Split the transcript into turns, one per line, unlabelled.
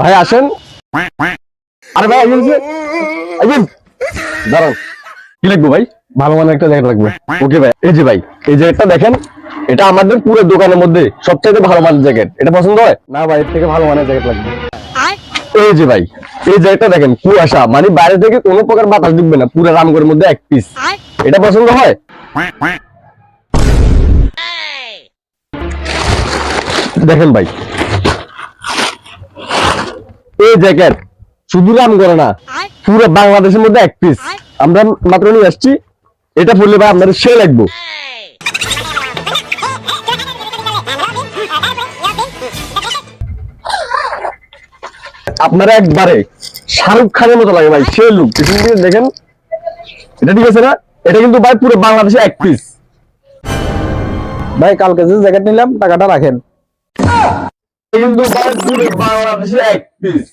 ভাই আসেন। আরে ভাই দাঁড়ান, কি লাগবে ভাই? ভালো মানের একটা জ্যাকেট লাগবে। ওকে ভাই, এই যে ভাই, এই জ্যাকেটটা দেখেন, এটা আমাদের পুরো দোকানের মধ্যে সবচেয়ে ভালো মানের জ্যাকেট। এটা পছন্দ হয় না ভাই? এর থেকে ভালো মানের জ্যাকেট লাগবে। এই যে ভাই, এই জ্যাকেটটা দেখেন, কুয়াশা, মানে বাইরে থেকে কোনো প্রকার বাতাস ঢুকবে না, পুরো রামগড়ের মধ্যে এক পিস। এটা পছন্দ হয়? দেখেন ভাই, এই জ্যাকেট শুধু রামগড়ে না, পুরো বাংলাদেশের মধ্যে এক পিস। আমরা মাত্র নিয়ে আসছি। এটা পড়লে ভাই আপনাদের সে লাগবে। আপনারা একবারে শাহরুখ খানের মতো লাগে ভাই, সে লুক। দেখেন, এটা ঠিক আছে না? এটা কিন্তু ভাই পুরো বাংলাদেশে এক পিস।
ভাই কালকে যে জ্যাকেট নিলাম টাকাটা রাখেন।
কিন্তু ভাই পুরো বাংলাদেশে এক পিস।